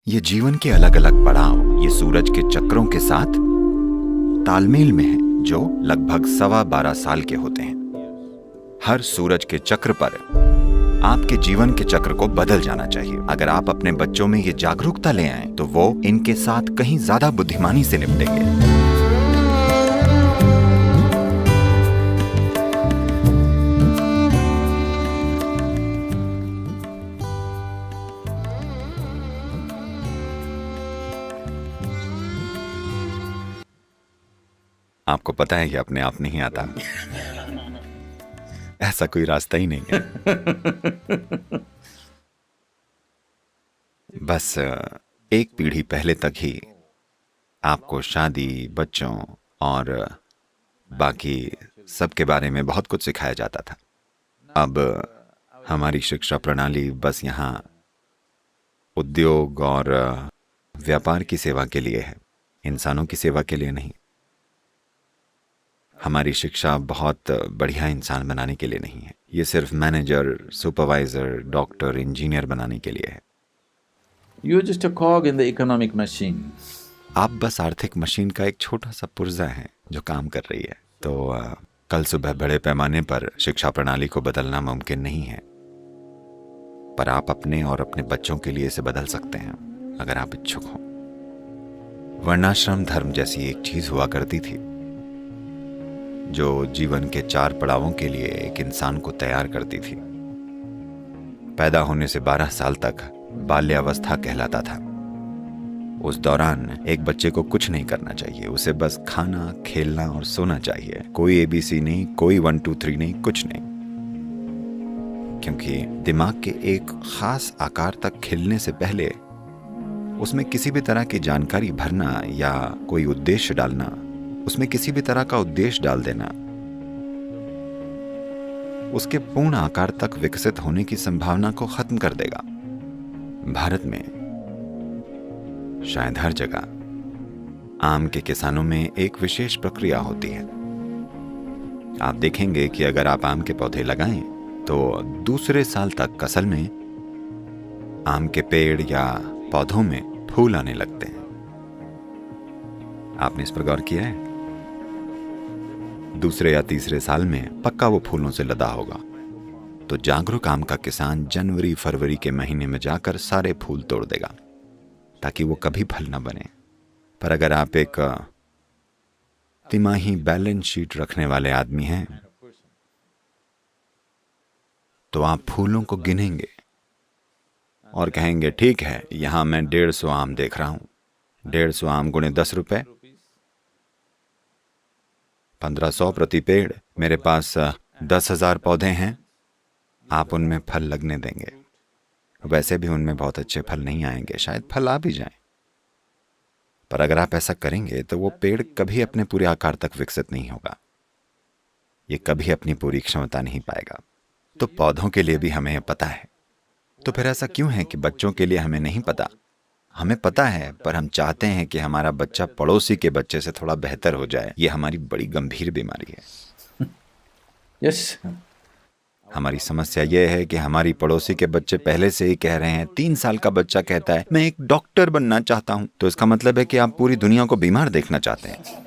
ये जीवन के अलग अलग पड़ाव ये सूरज के चक्रों के साथ तालमेल में है, जो लगभग 12.25 साल के होते हैं। हर सूरज के चक्र पर आपके जीवन के चक्र को बदल जाना चाहिए। अगर आप अपने बच्चों में ये जागरूकता ले आएं, तो वो इनके साथ कहीं ज्यादा बुद्धिमानी से निपटेंगे। आपको पता है, ये अपने आप नहीं आता। ऐसा कोई रास्ता ही नहीं है। बस एक पीढ़ी पहले तक ही आपको शादी, बच्चों और बाकी सब के बारे में बहुत कुछ सिखाया जाता था। अब हमारी शिक्षा प्रणाली बस यहाँ उद्योग और व्यापार की सेवा के लिए है, इंसानों की सेवा के लिए नहीं। हमारी शिक्षा बहुत बढ़िया इंसान बनाने के लिए नहीं है। ये सिर्फ मैनेजर, सुपरवाइजर, डॉक्टर, इंजीनियर बनाने के लिए है। You're just a cog in the economic machine. आप बस आर्थिक मशीन का एक छोटा सा पुर्जा है जो काम कर रही है। तो कल सुबह बड़े पैमाने पर शिक्षा प्रणाली को बदलना मुमकिन नहीं है, पर आप अपने और अपने बच्चों के लिए इसे बदल सकते हैं अगर आप इच्छुक हो। वर्णाश्रम धर्म जैसी एक चीज हुआ करती थी जो जीवन के 4 पड़ावों के लिए एक इंसान को तैयार करती थी। पैदा होने से 12 साल तक बाल्यावस्था कहलाता था। उस दौरान एक बच्चे को कुछ नहीं करना चाहिए, उसे बस खाना, खेलना और सोना चाहिए। कोई ABC नहीं, कोई 1 2 3 नहीं, कुछ नहीं। क्योंकि दिमाग के एक खास आकार तक खिलने से पहले उसमें किसी भी तरह की जानकारी भरना या कोई उद्देश्य डालना, उसमें किसी भी तरह का उद्देश्य डाल देना, उसके पूर्ण आकार तक विकसित होने की संभावना को खत्म कर देगा। भारत में शायद हर जगह आम के किसानों में एक विशेष प्रक्रिया होती है। आप देखेंगे कि अगर आप आम के पौधे लगाएं तो दूसरे साल तक असल में आम के पेड़ या पौधों में फूल आने लगते हैं। आपने इस पर गौर किया है? दूसरे या तीसरे साल में पक्का वो फूलों से लदा होगा। तो जागरूक आम का किसान जनवरी फरवरी के महीने में जाकर सारे फूल तोड़ देगा ताकि वो कभी फल ना बने। पर अगर आप एक तिमाही बैलेंस शीट रखने वाले आदमी हैं तो आप फूलों को गिनेंगे और कहेंगे, ठीक है, यहां मैं 150 आम देख रहा हूं। 150 आम गुणे 10 रुपए, 1500 प्रति पेड़। मेरे पास 10,000 पौधे हैं। आप उनमें फल लगने देंगे। वैसे भी उनमें बहुत अच्छे फल नहीं आएंगे, शायद फल आ भी जाएं। पर अगर आप ऐसा करेंगे तो वो पेड़ कभी अपने पूरे आकार तक विकसित नहीं होगा, ये कभी अपनी पूरी क्षमता नहीं पाएगा। तो पौधों के लिए भी हमें पता है। तो फिर ऐसा क्यों है कि बच्चों के लिए हमें नहीं पता? हमें पता है, पर हम चाहते हैं कि हमारा बच्चा पड़ोसी के बच्चे से थोड़ा बेहतर हो जाए। ये हमारी बड़ी गंभीर बीमारी है। Yes. हमारी समस्या यह है कि हमारी पड़ोसी के बच्चे पहले से ही कह रहे हैं। 3 साल का बच्चा कहता है, मैं एक डॉक्टर बनना चाहता हूं। तो इसका मतलब है कि आप पूरी दुनिया को बीमार देखना चाहते हैं।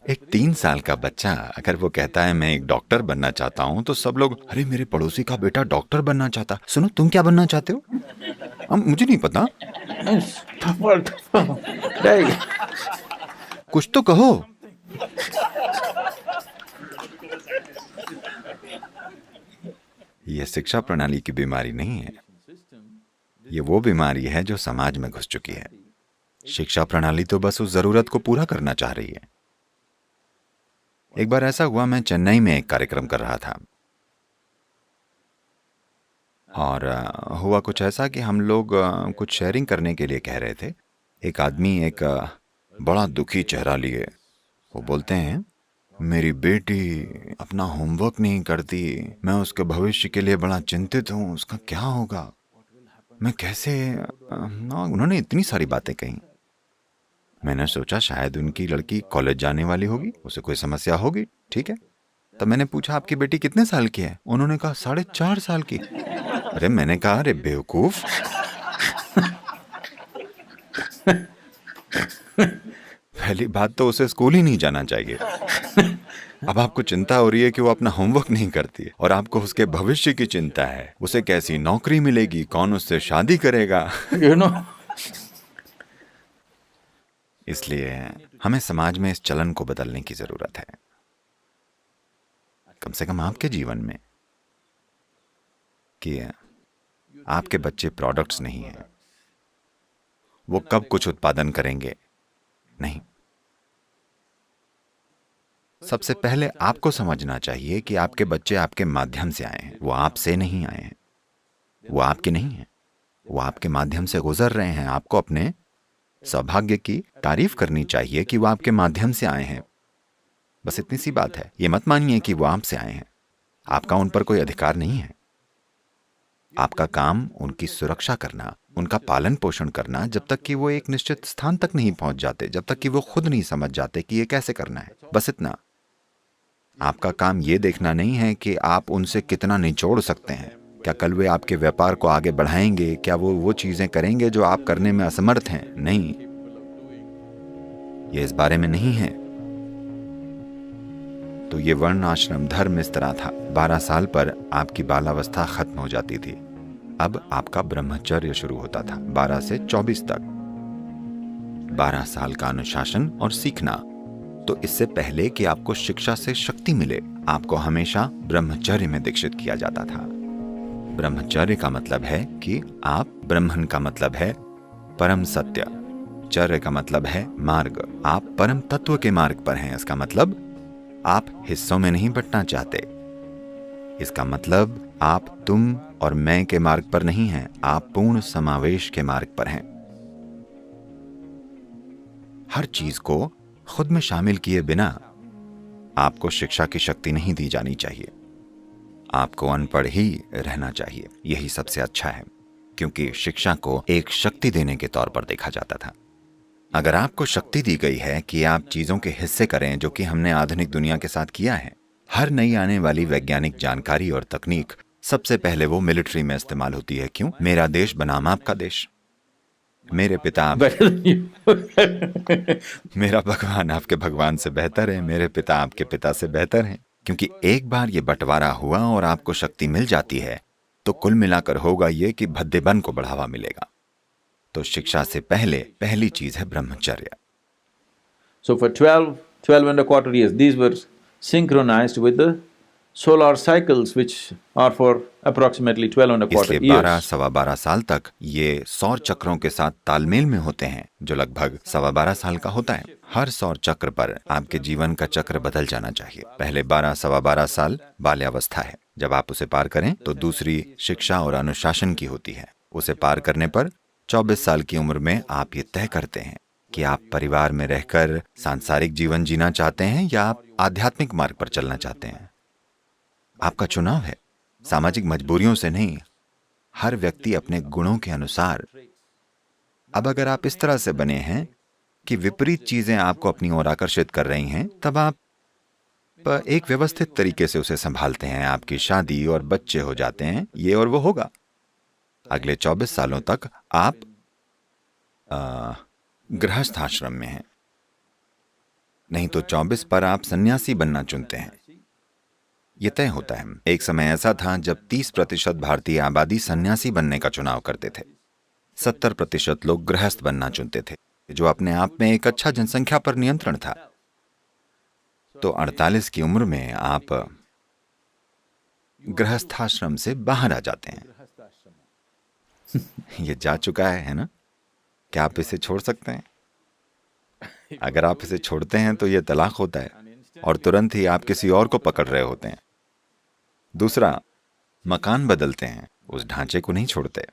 एक 3 साल का बच्चा अगर वो कहता है मैं एक डॉक्टर बनना चाहता हूं, तो सब लोग, अरे मेरे पड़ोसी का बेटा डॉक्टर बनना चाहता। सुनो, तुम क्या बनना चाहते हो? मुझे नहीं पता। कुछ तो कहो। यह शिक्षा प्रणाली की बीमारी नहीं है, ये वो बीमारी है जो समाज में घुस चुकी है। शिक्षा प्रणाली तो बस उस जरूरत को पूरा करना चाह रही है। एक बार ऐसा हुआ, मैं चेन्नई में एक कार्यक्रम कर रहा था और हुआ कुछ ऐसा कि हम लोग कुछ शेयरिंग करने के लिए कह रहे थे। एक आदमी एक बड़ा दुखी चेहरा लिए वो बोलते हैं, मेरी बेटी अपना होमवर्क नहीं करती, मैं उसके भविष्य के लिए बड़ा चिंतित हूँ, उसका क्या होगा, मैं कैसे। उन्होंने इतनी सारी बातें कही। मैंने सोचा शायद उनकी लड़की कॉलेज जाने वाली होगी, उसे कोई समस्या होगी। ठीक है, तब मैंने पूछा, आपकी बेटी कितने साल की है? उन्होंने कहा 4.5 साल की। अरे मैंने कहा, अरे बेवकूफ, पहली बात तो उसे स्कूल ही नहीं जाना चाहिए। अब आपको चिंता हो रही है कि वो अपना होमवर्क नहीं करती है, और आपको उसके भविष्य की चिंता है, उसे कैसी नौकरी मिलेगी, कौन उससे शादी करेगा। You know, इसलिए हमें समाज में इस चलन को बदलने की जरूरत है, कम से कम आपके जीवन में, कि आपके बच्चे प्रोडक्ट्स नहीं हैं, वो कब कुछ उत्पादन करेंगे नहीं। सबसे पहले आपको समझना चाहिए कि आपके बच्चे आपके माध्यम से आए हैं, वो आपसे नहीं आए हैं, वो आपके नहीं हैं, वो आपके माध्यम से गुजर रहे हैं। आपको अपने सौभाग्य की तारीफ करनी चाहिए कि वो आपके माध्यम से आए हैं। बस इतनी सी बात है। ये मत मानिए कि वो आपसे आए हैं, आपका उन पर कोई अधिकार नहीं है। आपका काम उनकी सुरक्षा करना, उनका पालन पोषण करना, जब तक कि वो एक निश्चित स्थान तक नहीं पहुंच जाते, जब तक कि वो खुद नहीं समझ जाते कि ये कैसे करना है, बस इतना। आपका काम ये देखना नहीं है कि आप उनसे कितना निचोड़ सकते हैं, क्या कल वे आपके व्यापार को आगे बढ़ाएंगे, क्या वो चीजें करेंगे जो आप करने में असमर्थ हैं। नहीं, ये इस बारे में नहीं है। तो ये वर्ण आश्रम धर्म इस तरह था। 12 साल पर आपकी बालावस्था खत्म हो जाती थी, अब आपका ब्रह्मचर्य शुरू होता था 12 से 24 तक। 12 साल का अनुशासन और सीखना। तो इससे पहले कि आपको शिक्षा से शक्ति मिले, आपको हमेशा ब्रह्मचर्य में दीक्षित किया जाता था। ब्रह्मचर्य का मतलब है कि आप, ब्रह्मन का मतलब है परम सत्य, चर्य का मतलब है मार्ग, आप परम तत्व के मार्ग पर हैं। इसका मतलब आप हिस्सों में नहीं बंटना चाहते। इसका मतलब आप तुम और मैं के मार्ग पर नहीं हैं, आप पूर्ण समावेश के मार्ग पर हैं। हर चीज को खुद में शामिल किए बिना आपको शिक्षा की शक्ति नहीं दी जानी चाहिए। आपको अनपढ़ ही रहना चाहिए, यही सबसे अच्छा है, क्योंकि शिक्षा को एक शक्ति देने के तौर पर देखा जाता था। अगर आपको शक्ति दी गई है कि आप चीजों के हिस्से करें, जो कि हमने आधुनिक दुनिया के साथ किया है, हर नई आने वाली वैज्ञानिक जानकारी और तकनीक सबसे पहले वो मिलिट्री में इस्तेमाल होती है। क्यों? मेरा देश बनाम आपका देश, मेरे पिता better than you. मेरा भगवान आपके भगवान से बेहतर है, मेरे पिता आपके पिता से बेहतर हैं। क्योंकि एक बार ये बंटवारा हुआ और आपको शक्ति मिल जाती है, तो कुल मिलाकर होगा ये कि भद्देपन को बढ़ावा मिलेगा। तो शिक्षा से पहले पहली चीज है ब्रह्मचर्य। So for 12 and a quarter years, these were synchronized with the solar cycles, which are for approximately 12 and a quarter इसलिए 12 years. सवा 12 साल तक ये सौर चक्रों के साथ तालमेल में होते हैं, जो लगभग सवा 12 साल का होता है। हर सौर चक्र पर आपके जीवन का चक्र बदल जाना चाहिए। पहले 12 सवा 12 साल बाल्यावस्था है, जब आप उसे पार करें तो दूसरी शिक्षा और अनुशासन की होती है। उसे पार करने पर 24 साल की उम्र में आप ये तय करते हैं कि आप परिवार में रहकर सांसारिक जीवन जीना चाहते हैं या आप आध्यात्मिक मार्ग पर चलना चाहते हैं। आपका चुनाव है, सामाजिक मजबूरियों से नहीं, हर व्यक्ति अपने गुणों के अनुसार। अब अगर आप इस तरह से बने हैं कि विपरीत चीजें आपको अपनी ओर आकर्षित कर रही हैं, तब आप एक व्यवस्थित तरीके से उसे संभालते हैं। आपकी शादी और बच्चे हो जाते हैं, ये और वो होगा। अगले 24 सालों तक आप गृहस्थ आश्रम में हैं, नहीं तो 24 पर आप सन्यासी बनना चुनते हैं। यह तय होता है। एक समय ऐसा था जब 30% भारतीय आबादी सन्यासी बनने का चुनाव करते थे, 70% लोग गृहस्थ बनना चुनते थे, जो अपने आप में एक अच्छा जनसंख्या पर नियंत्रण था। तो 48 की उम्र में आप गृहस्थाश्रम से बाहर आ जाते हैं। ये जा चुका है ना? क्या आप इसे छोड़ सकते हैं? अगर आप इसे छोड़ते हैं तो यह तलाक होता है और तुरंत ही आप किसी और को पकड़ रहे होते हैं। दूसरा, मकान बदलते हैं, उस ढांचे को नहीं छोड़ते।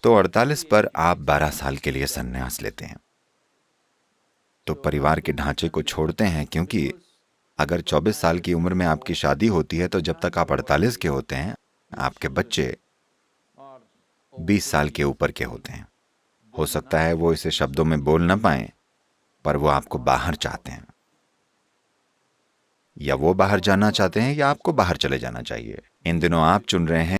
तो 48 पर आप 12 साल के लिए संन्यास लेते हैं, तो परिवार के ढांचे को छोड़ते हैं। क्योंकि अगर 24 साल की उम्र में आपकी शादी होती है, तो जब तक आप 48 के होते हैं, आपके बच्चे 20 साल के ऊपर के होते हैं। हो सकता है वो इसे शब्दों में बोल ना पाए, पर वो आपको बाहर चाहते हैं, या वो बाहर जाना चाहते हैं या आपको बाहर चले जाना चाहिए। इन दिनों आप चुन रहे हैं